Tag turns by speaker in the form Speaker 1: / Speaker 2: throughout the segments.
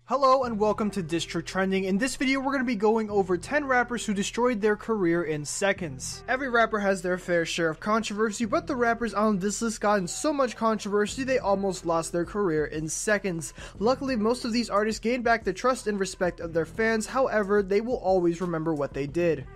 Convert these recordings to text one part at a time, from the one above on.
Speaker 1: Hello and welcome to District Trending. In this video we're going to be going over 10 rappers who destroyed their career in seconds. Every rapper has their fair share of controversy, but the rappers on this list got in so much controversy they almost lost their career in seconds. Luckily, most of these artists gained back the trust and respect of their fans, however, they will always remember what they did.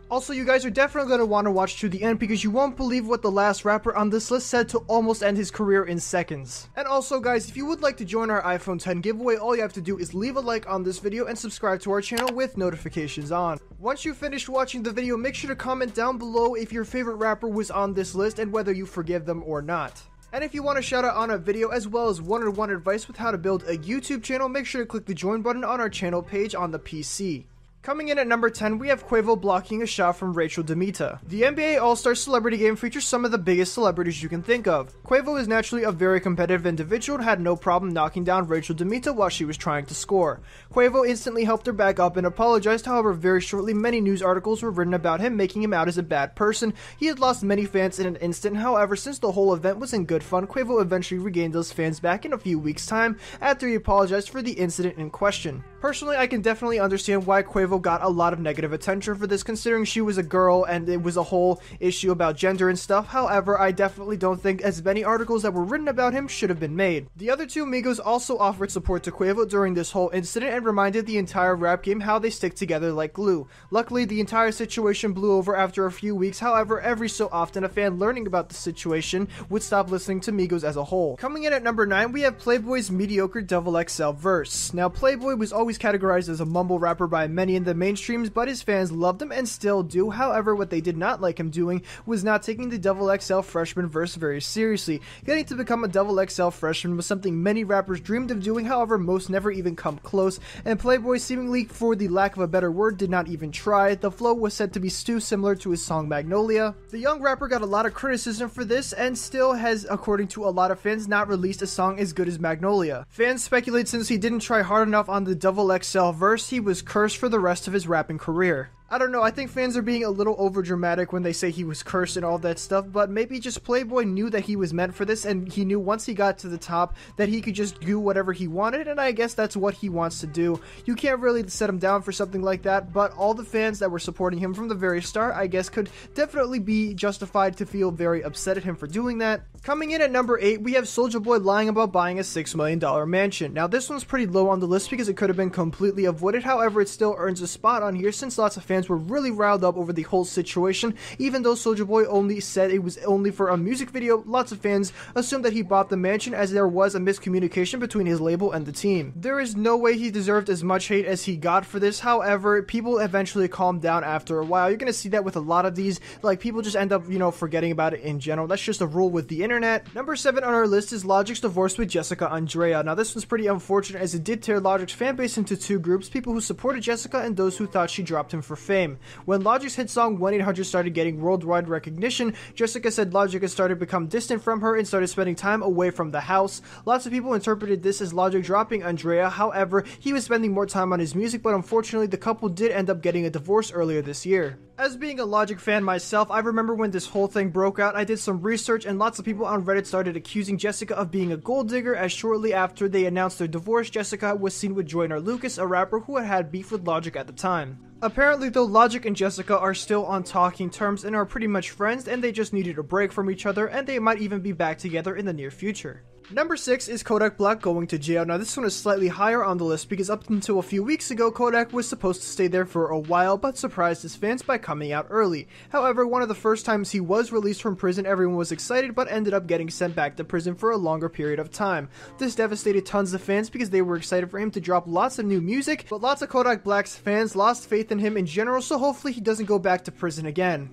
Speaker 1: Also, you guys are definitely going to want to watch to the end because you won't believe what the last rapper on this list said to almost end his career in seconds. And also guys, if you would like to join our iPhone 10 giveaway, all you have to do is leave a like on this video and subscribe to our channel with notifications on. Once you finish watching the video, make sure to comment down below if your favorite rapper was on this list and whether you forgive them or not. And if you want a shout out on a video as well as one-on-one advice with how to build a YouTube channel, make sure to click the join button on our channel page on the PC. Coming in at number 10, we have Quavo blocking a shot from Rachel Demita. The NBA All-Star Celebrity Game features some of the biggest celebrities you can think of. Quavo is naturally a very competitive individual and had no problem knocking down Rachel Demita while she was trying to score. Quavo instantly helped her back up and apologized, however very shortly many news articles were written about him, making him out as a bad person. He had lost many fans in an instant, however since the whole event was in good fun, Quavo eventually regained those fans back in a few weeks' time after he apologized for the incident in question. Personally, I can definitely understand why Quavo got a lot of negative attention for this, considering she was a girl and it was a whole issue about gender and stuff. However, I definitely don't think as many articles that were written about him should have been made. The other two Migos also offered support to Quavo during this whole incident and reminded the entire rap game how they stick together like glue. Luckily, the entire situation blew over after a few weeks. However, every so often a fan learning about the situation would stop listening to Migos as a whole. Coming in at number 9, we have Playboy's mediocre XXL verse. Now, Playboy was always categorized as a mumble rapper by many in the mainstreams, but his fans loved him and still do. However, what they did not like him doing was not taking the XXL freshman verse very seriously. Getting to become a XXL freshman was something many rappers dreamed of doing, however most never even come close, and Playboy, seemingly for the lack of a better word, did not even try. The flow was said to be similar to his song Magnolia. The young rapper got a lot of criticism for this and still has, according to a lot of fans, not released a song as good as Magnolia. Fans speculate since he didn't try hard enough on the XXL verse, he was cursed for the rest of his rapping career. I don't know, I think fans are being a little over dramatic when they say he was cursed and all that stuff, but maybe just Playboy knew that he was meant for this and he knew once he got to the top that he could just do whatever he wanted, and I guess that's what he wants to do. You can't really set him down for something like that, but all the fans that were supporting him from the very start, I guess, could definitely be justified to feel very upset at him for doing that. Coming in at number 8, we have Soulja Boy lying about buying a $6 million mansion. Now this one's pretty low on the list because it could have been completely avoided, however it still earns a spot on here since lots of fans were really riled up over the whole situation. Even though Soulja Boy only said it was only for a music video, lots of fans assumed that he bought the mansion as there was a miscommunication between his label and the team. There is no way he deserved as much hate as he got for this, however people eventually calmed down after a while. You're gonna see that with a lot of these, like people just end up, forgetting about it in general. That's just a rule with the internet. Number 7 on our list is Logic's divorce with Jessica Andrea. Now this one's pretty unfortunate as it did tear Logic's fan base into two groups, people who supported Jessica and those who thought she dropped him for fame. When Logic's hit song 1-800 started getting worldwide recognition, Jessica said Logic had started to become distant from her and started spending time away from the house. Lots of people interpreted this as Logic dropping Andrea, however, he was spending more time on his music, but unfortunately the couple did end up getting a divorce earlier this year. As being a Logic fan myself, I remember when this whole thing broke out, I did some research and lots of people on Reddit started accusing Jessica of being a gold digger, as shortly after they announced their divorce, Jessica was seen with Joyner Lucas, a rapper who had beef with Logic at the time. Apparently though, Logic and Jessica are still on talking terms and are pretty much friends, and they just needed a break from each other, and they might even be back together in the near future. Number 6 is Kodak Black going to jail. Now this one is slightly higher on the list because up until a few weeks ago, Kodak was supposed to stay there for a while but surprised his fans by coming out early. However, one of the first times he was released from prison, everyone was excited but ended up getting sent back to prison for a longer period of time. This devastated tons of fans because they were excited for him to drop lots of new music, but lots of Kodak Black's fans lost faith in him in general, so hopefully he doesn't go back to prison again.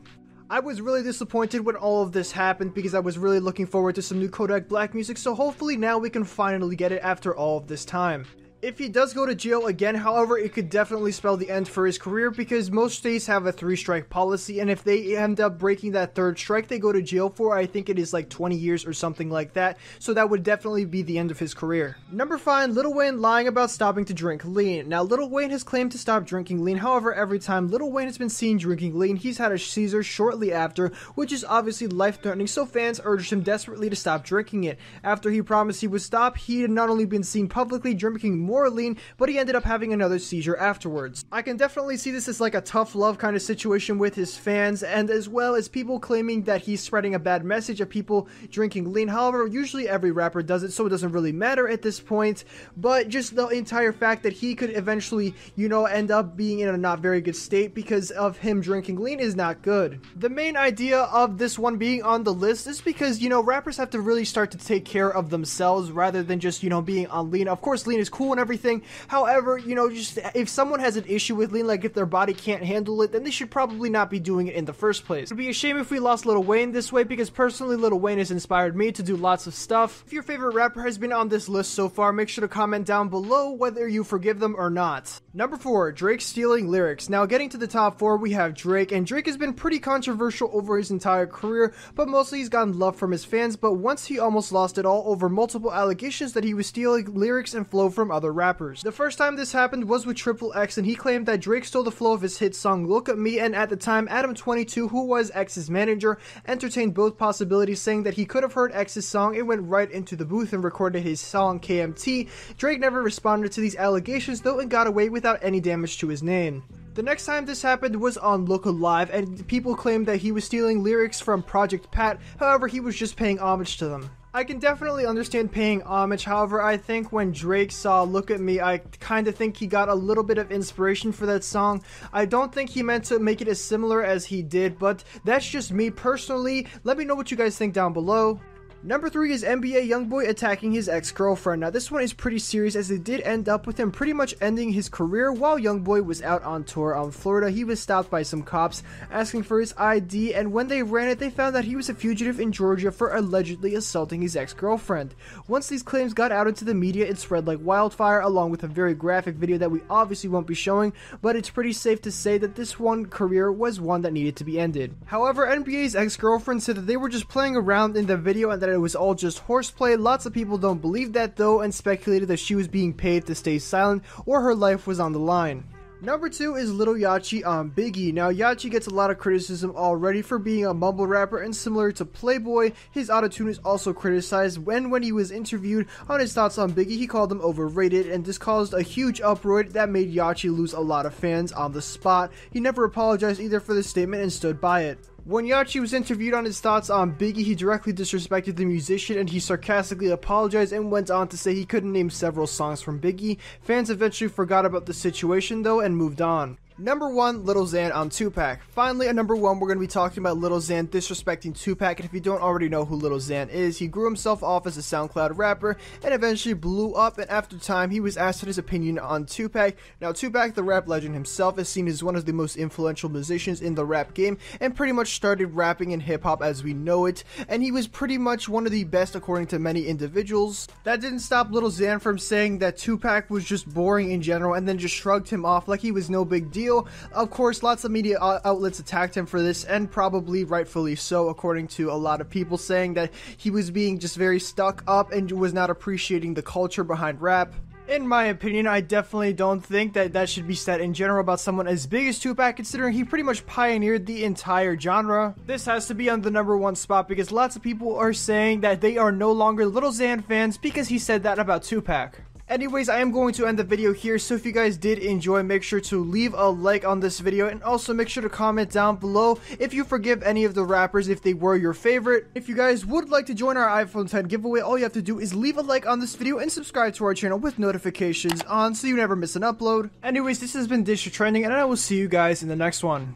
Speaker 1: I was really disappointed when all of this happened because I was really looking forward to some new Kodak Black music, so hopefully now we can finally get it after all of this time. If he does go to jail again, however, it could definitely spell the end for his career because most states have a 3-strike policy, and if they end up breaking that 3rd strike, they go to jail for, I think it is like 20 years or something like that, so that would definitely be the end of his career. Number 5, Lil Wayne lying about stopping to drink lean. Now, Lil Wayne has claimed to stop drinking lean, however, every time Lil Wayne has been seen drinking lean, he's had a seizure shortly after, which is obviously life-threatening, so fans urged him desperately to stop drinking it. After he promised he would stop, he had not only been seen publicly drinking more more lean, but he ended up having another seizure afterwards. I can definitely see this as like a tough love kind of situation with his fans, and as well as people claiming that he's spreading a bad message of people drinking lean. However, usually every rapper does it, so it doesn't really matter at this point, but just the entire fact that he could eventually, you know, end up being in a not very good state because of him drinking lean is not good. The main idea of this one being on the list is because, you know, rappers have to really start to take care of themselves rather than just, you know, being on lean. Of course, lean is cool and everything. However, you know, just if someone has an issue with lean, like if their body can't handle it, then they should probably not be doing it in the first place. It would be a shame if we lost Lil Wayne this way, because personally Lil Wayne has inspired me to do lots of stuff. If your favorite rapper has been on this list so far, make sure to comment down below whether you forgive them or not. Number 4, Drake stealing lyrics. Now getting to the top 4, we have Drake, and Drake has been pretty controversial over his entire career, but mostly he's gotten love from his fans. But once he almost lost it all over multiple allegations that he was stealing lyrics and flow from other rappers. The first time this happened was with Triple X, and he claimed that Drake stole the flow of his hit song Look at Me, and at the time Adam22, who was X's manager, entertained both possibilities, saying that he could have heard X's song and went right into the booth and recorded his song KMT. Drake never responded to these allegations though and got away without any damage to his name. The next time this happened was on Look Alive, and people claimed that he was stealing lyrics from Project Pat. However, he was just paying homage to them. I can definitely understand paying homage. However, I think when Drake saw Look at Me, I kind of think he got a little bit of inspiration for that song. I don't think he meant to make it as similar as he did, but that's just me personally. Let me know what you guys think down below. Number 3 is NBA YoungBoy attacking his ex-girlfriend. Now this one is pretty serious, as it did end up with him pretty much ending his career. While YoungBoy was out on tour on Florida, he was stopped by some cops asking for his ID, and when they ran it, they found that he was a fugitive in Georgia for allegedly assaulting his ex-girlfriend. Once these claims got out into the media, it spread like wildfire, along with a very graphic video that we obviously won't be showing, but it's pretty safe to say that this one career was one that needed to be ended. However, NBA's ex-girlfriend said that they were just playing around in the video and that it was all just horseplay. Lots of people don't believe that though, and speculated that she was being paid to stay silent or her life was on the line. Number 2 is Lil Yachty on Biggie. Now Yachty gets a lot of criticism already for being a mumble rapper, and similar to Playboy, his autotune is also criticized. When he was interviewed on his thoughts on Biggie, he called him overrated, and this caused a huge uproar that made Yachty lose a lot of fans on the spot. He never apologized either for this statement and stood by it. When Yachty was interviewed on his thoughts on Biggie, he directly disrespected the musician, and he sarcastically apologized and went on to say he couldn't name several songs from Biggie. Fans eventually forgot about the situation though and moved on. Number 1, Lil Xan on Tupac. Finally, at number 1, we're going to be talking about Lil Xan disrespecting Tupac, and if you don't already know who Lil Xan is, he grew himself off as a SoundCloud rapper and eventually blew up, and after time, he was asked his opinion on Tupac. Now, Tupac, the rap legend himself, is seen as one of the most influential musicians in the rap game and pretty much started rapping in hip-hop as we know it, and he was pretty much one of the best according to many individuals. That didn't stop Lil Xan from saying that Tupac was just boring in general and then just shrugged him off like he was no big deal. Of course, lots of media outlets attacked him for this, and probably rightfully so, according to a lot of people, saying that he was being just very stuck up and was not appreciating the culture behind rap. In my opinion, I definitely don't think that that should be said in general about someone as big as Tupac, considering he pretty much pioneered the entire genre. This has to be on the number 1 spot because lots of people are saying that they are no longer Lil Xan fans because he said that about Tupac. Anyways, I am going to end the video here, so if you guys did enjoy, make sure to leave a like on this video, and also make sure to comment down below if you forgive any of the rappers if they were your favorite. If you guys would like to join our iPhone 10 giveaway, all you have to do is leave a like on this video and subscribe to our channel with notifications on so you never miss an upload. Anyways, this has been Dish Trending, and I will see you guys in the next one.